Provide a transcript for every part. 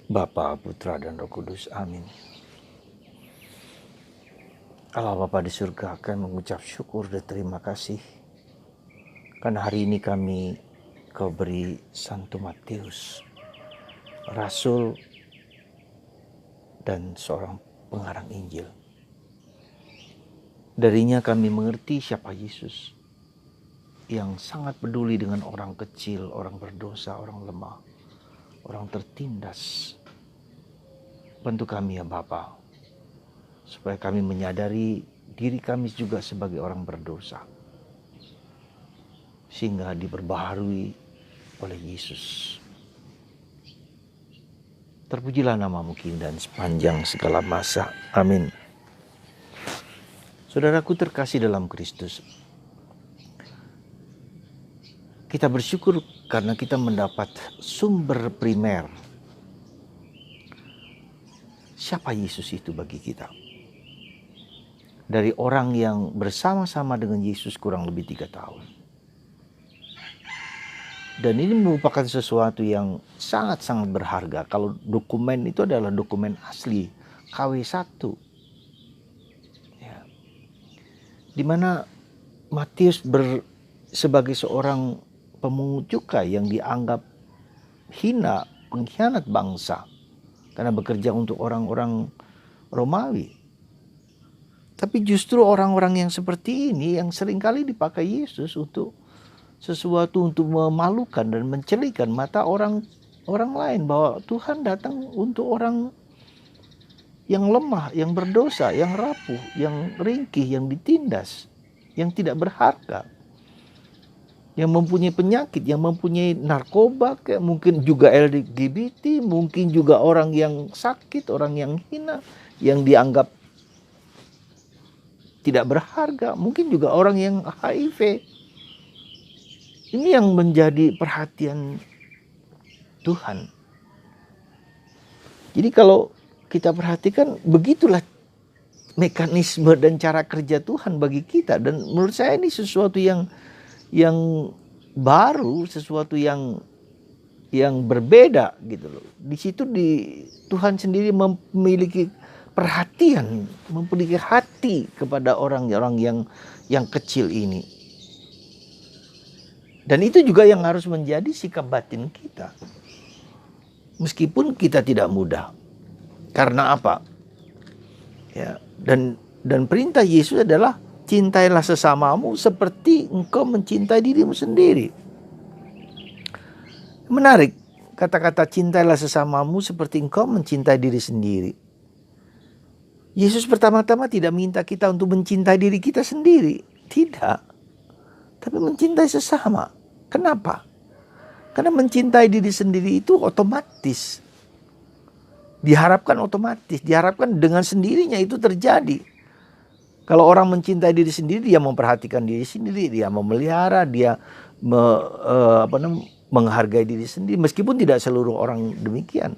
Bapa, Putra, dan Roh Kudus. Amin. Allah Bapa di surga akan mengucap syukur dan terima kasih karena hari ini kami Kau beri Santo Matius, Rasul dan seorang pengarang Injil. Darinya kami mengerti siapa Yesus yang sangat peduli dengan orang kecil, orang berdosa, orang lemah, orang tertindas. Bantu kami ya Bapa, supaya kami menyadari diri kami juga sebagai orang berdosa, sehingga diperbaharui oleh Yesus. Terpujilah namamu King dan sepanjang segala masa. Amin. Saudaraku terkasih dalam Kristus, kita bersyukur karena kita mendapat sumber primer. Siapa Yesus itu bagi kita? Dari orang yang bersama-sama dengan Yesus kurang lebih 3 tahun. Dan ini merupakan sesuatu yang sangat-sangat berharga. Kalau dokumen itu adalah dokumen asli, KW1. Ya. Dimana Matius sebagai seorang pemungut cukai yang dianggap hina, pengkhianat bangsa, karena bekerja untuk orang-orang Romawi. Tapi justru orang-orang yang seperti ini yang seringkali dipakai Yesus untuk sesuatu untuk memalukan dan mencelikan mata orang lain, bahwa Tuhan datang untuk orang yang lemah, yang berdosa, yang rapuh, yang ringkih, yang ditindas, yang tidak berharga, yang mempunyai penyakit, yang mempunyai narkoba, kayak mungkin juga LGBT, mungkin juga orang yang sakit, orang yang hina, yang dianggap tidak berharga, mungkin juga orang yang HIV. Ini yang menjadi perhatian Tuhan. Jadi kalau kita perhatikan, begitulah mekanisme dan cara kerja Tuhan bagi kita. Dan menurut saya ini sesuatu yang baru, sesuatu yang berbeda gitu loh. Di situ Tuhan sendiri memiliki perhatian, memiliki hati kepada orang-orang yang kecil ini. Dan itu juga yang harus menjadi sikap batin kita. Meskipun kita tidak mudah. Karena apa? Ya, dan perintah Yesus adalah cintailah sesamamu seperti engkau mencintai dirimu sendiri. Menarik, kata-kata cintailah sesamamu seperti engkau mencintai diri sendiri. Yesus pertama-tama tidak minta kita untuk mencintai diri kita sendiri. Tidak. Tapi mencintai sesama. Kenapa? Karena mencintai diri sendiri itu otomatis. Diharapkan otomatis. Diharapkan dengan sendirinya itu terjadi. Kalau orang mencintai diri sendiri, dia memperhatikan diri sendiri. Dia memelihara, dia menghargai diri sendiri. Meskipun tidak seluruh orang demikian.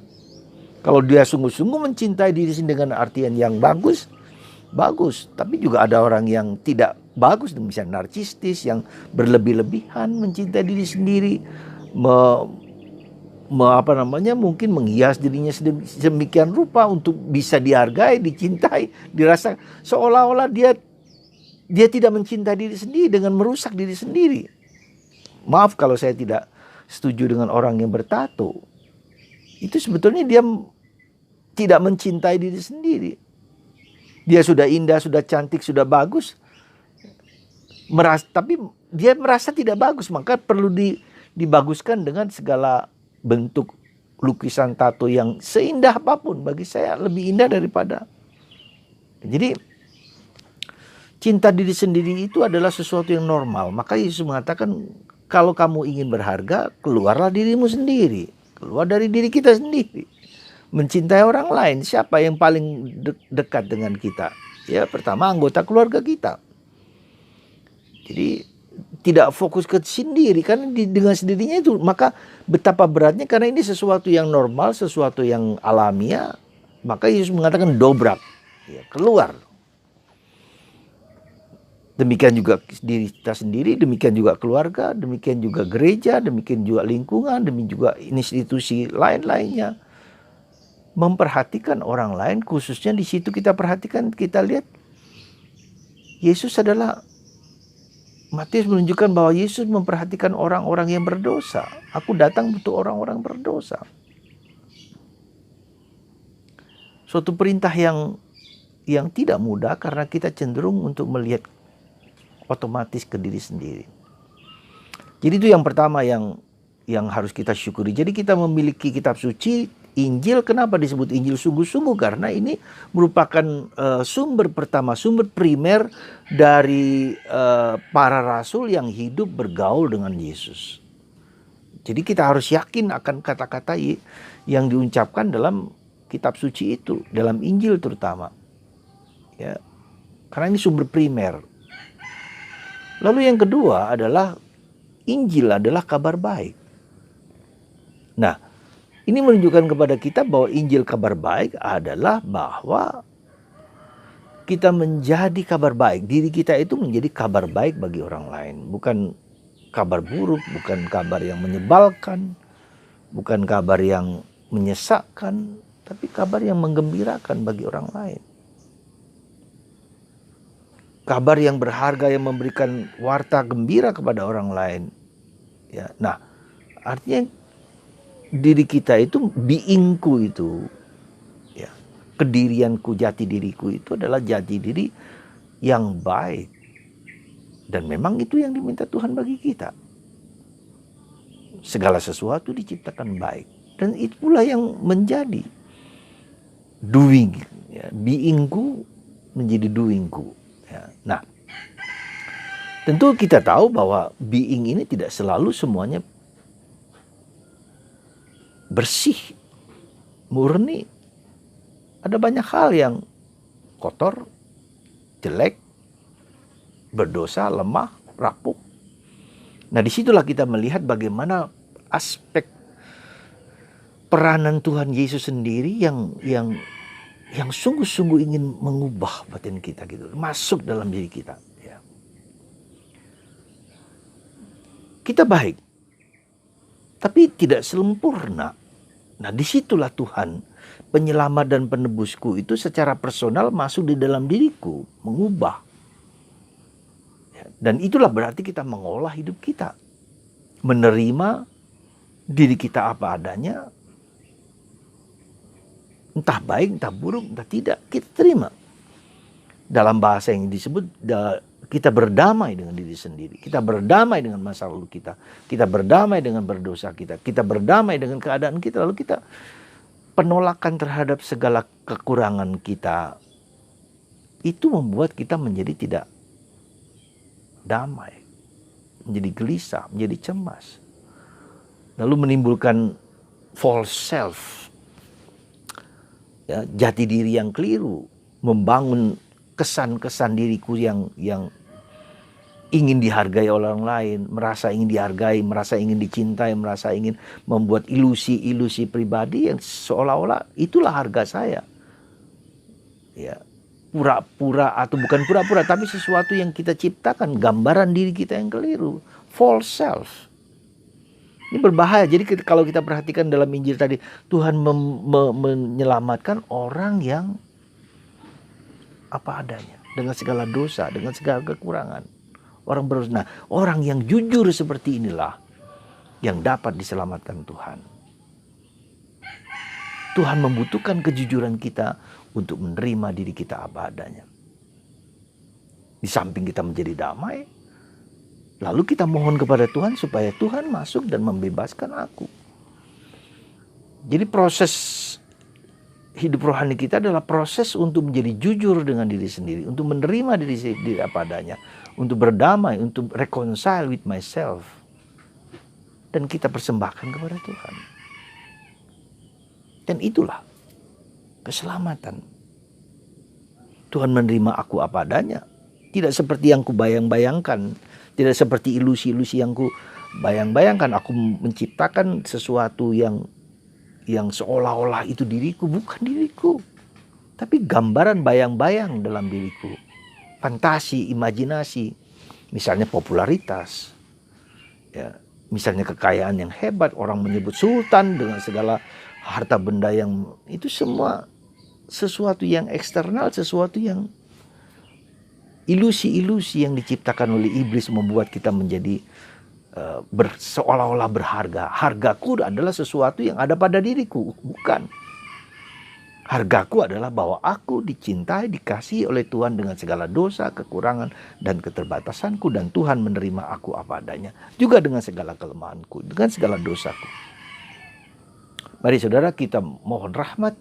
Kalau dia sungguh-sungguh mencintai diri sendiri dengan artian yang bagus. Tapi juga ada orang yang tidak bagus, misalnya narsistis, yang berlebih-lebihan mencintai diri sendiri, mungkin menghias dirinya sedemikian rupa untuk bisa dihargai, dicintai, dirasa seolah-olah dia tidak mencintai diri sendiri dengan merusak diri sendiri. Maaf kalau saya tidak setuju dengan orang yang bertato. Itu sebetulnya dia tidak mencintai diri sendiri. Dia sudah indah, sudah cantik, sudah bagus, tapi dia merasa tidak bagus, maka perlu dibaguskan dengan segala bentuk lukisan tato yang seindah apapun. Bagi saya lebih indah daripada. Jadi cinta diri sendiri itu adalah sesuatu yang normal. Maka Yesus mengatakan, kalau kamu ingin berharga, keluarlah dirimu sendiri. Keluar dari diri kita sendiri. Mencintai orang lain. Siapa yang paling dekat dengan kita? Ya, pertama anggota keluarga kita. Jadi tidak fokus ke sendiri, karena dengan sendirinya itu maka betapa beratnya, karena ini sesuatu yang normal, sesuatu yang alamiah. Maka Yesus mengatakan dobrak, ya, keluar. Demikian juga diri kita sendiri, demikian juga keluarga, demikian juga gereja, demikian juga lingkungan, demikian juga institusi lain-lainnya. memperhatikan orang lain, khususnya di situ kita perhatikan, kita lihat Yesus adalah, Matius menunjukkan bahwa Yesus memperhatikan orang-orang yang berdosa. Aku datang untuk orang-orang berdosa. Suatu perintah yang tidak mudah karena kita cenderung untuk melihat otomatis ke diri sendiri. Jadi itu yang pertama yang harus kita syukuri. Jadi kita memiliki kitab suci, Injil. Kenapa disebut Injil sungguh-sungguh? Karena ini merupakan sumber pertama, sumber primer dari para rasul yang hidup bergaul dengan Yesus. Jadi kita harus yakin akan kata-kata yang diucapkan dalam kitab suci itu, dalam Injil terutama. Ya, karena ini sumber primer. Lalu yang kedua adalah Injil adalah kabar baik. Nah, ini menunjukkan kepada kita bahwa Injil kabar baik adalah bahwa kita menjadi kabar baik. Diri kita itu menjadi kabar baik bagi orang lain. Bukan kabar buruk, bukan kabar yang menyebalkan, bukan kabar yang menyesakkan, tapi kabar yang menggembirakan bagi orang lain. Kabar yang berharga yang memberikan warta gembira kepada orang lain. Ya, nah, artinya diri kita itu, beingku itu, ya, kedirianku, jati diriku itu adalah jati diri yang baik. Dan memang itu yang diminta Tuhan bagi kita. Segala sesuatu diciptakan baik. Dan itulah yang menjadi doing. Ya, beingku menjadi doingku. Ya, nah, tentu kita tahu bahwa being ini tidak selalu semuanya bersih, murni. Ada banyak hal yang kotor, jelek, berdosa, lemah, rapuh. Nah, disitulah kita melihat bagaimana aspek peranan Tuhan Yesus sendiri yang sungguh-sungguh ingin mengubah batin kita gitu, masuk dalam diri kita. Ya. Kita baik, tapi tidak sempurna. Nah, disitulah Tuhan, penyelamat dan penebusku itu secara personal masuk di dalam diriku, mengubah. Ya, dan itulah berarti kita mengolah hidup kita. Menerima diri kita apa adanya, entah baik, entah buruk, entah tidak, kita terima. Dalam bahasa yang disebut, kita berdamai dengan diri sendiri. Kita berdamai dengan masa lalu kita. Kita berdamai dengan berdosa kita. Kita berdamai dengan keadaan kita. Lalu kita penolakan terhadap segala kekurangan kita. Itu membuat kita menjadi tidak damai. Menjadi gelisah, menjadi cemas. Lalu menimbulkan false self. Ya, jati diri yang keliru. Membangun kesan-kesan diriku yang ingin dihargai oleh orang lain, merasa ingin dihargai, merasa ingin dicintai, merasa ingin membuat ilusi-ilusi pribadi yang seolah-olah itulah harga saya. Ya, pura-pura atau bukan pura-pura, tapi sesuatu yang kita ciptakan, gambaran diri kita yang keliru, false self. Ini berbahaya. Jadi kalau kita perhatikan dalam Injil tadi, Tuhan menyelamatkan orang yang apa adanya, dengan segala dosa, dengan segala kekurangan. Orang berdosa. Nah, orang yang jujur seperti inilah yang dapat diselamatkan Tuhan. Tuhan membutuhkan kejujuran kita untuk menerima diri kita apa adanya. Di samping kita menjadi damai, lalu kita mohon kepada Tuhan supaya Tuhan masuk dan membebaskan aku. Jadi proses hidup rohani kita adalah proses untuk menjadi jujur dengan diri sendiri, untuk menerima diri sendiri apa adanya, untuk berdamai, untuk reconcile with myself. Dan kita persembahkan kepada Tuhan. Dan itulah keselamatan. Tuhan menerima aku apa adanya. Tidak seperti yang ku bayang-bayangkan. Tidak seperti ilusi-ilusi yang ku bayang-bayangkan. Aku menciptakan sesuatu yang seolah-olah itu diriku. Bukan diriku. Tapi gambaran bayang-bayang dalam diriku. Fantasi, imajinasi. Misalnya popularitas. Ya, misalnya kekayaan yang hebat. Orang menyebut sultan dengan segala harta benda yang itu semua sesuatu yang eksternal, sesuatu yang ilusi-ilusi yang diciptakan oleh iblis membuat kita menjadi seolah-olah berharga. Hargaku adalah sesuatu yang ada pada diriku, bukan. Hargaku adalah bahwa aku dicintai, dikasihi oleh Tuhan dengan segala dosa, kekurangan, dan keterbatasanku. Dan Tuhan menerima aku apa adanya. Juga dengan segala kelemahanku, dengan segala dosaku. Mari saudara kita mohon rahmat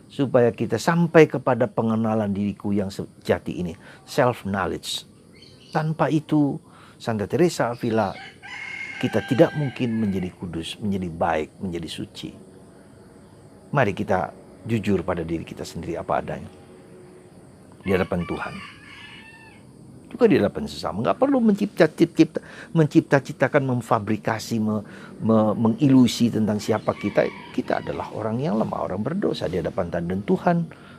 supaya kita sampai kepada pengenalan diriku yang sejati ini. Self-knowledge. Tanpa itu, Santa Teresa Avila, kita tidak mungkin menjadi kudus, menjadi baik, menjadi suci. Mari kita jujur pada diri kita sendiri apa adanya di hadapan Tuhan, juga di hadapan sesama. Nggak perlu mencipta-ciptakan, memfabrikasi, mengilusi tentang siapa kita. Kita adalah orang yang lemah, orang berdosa di hadapan Tuhan, dan Tuhan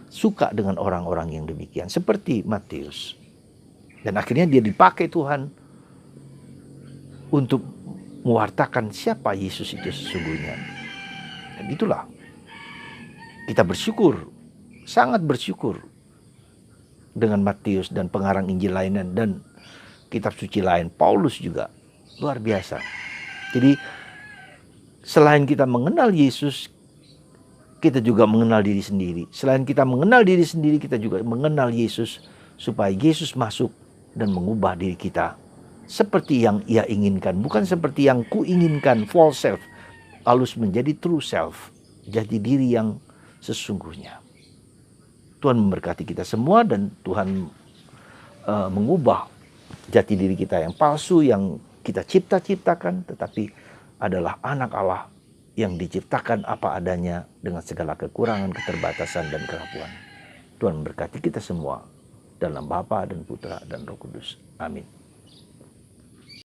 suka dengan orang-orang yang demikian, seperti Matius. Dan akhirnya dia dipakai Tuhan untuk mewartakan siapa Yesus itu sesungguhnya. Dan itulah kita bersyukur, sangat bersyukur dengan Matius dan pengarang Injil lainnya dan kitab suci lain. Paulus juga luar biasa. Jadi selain kita mengenal Yesus, kita juga mengenal diri sendiri. Selain kita mengenal diri sendiri, kita juga mengenal Yesus, supaya Yesus masuk dan mengubah diri kita seperti yang Ia inginkan, bukan seperti yang ku inginkan, false self, halus menjadi true self, jadi diri yang sesungguhnya. Tuhan memberkati kita semua, dan Tuhan mengubah jati diri kita yang palsu, yang kita ciptakan, tetapi adalah anak Allah yang diciptakan apa adanya dengan segala kekurangan, keterbatasan, dan kerapuan. Tuhan memberkati kita semua dalam Bapa dan Putra dan Roh Kudus. Amin.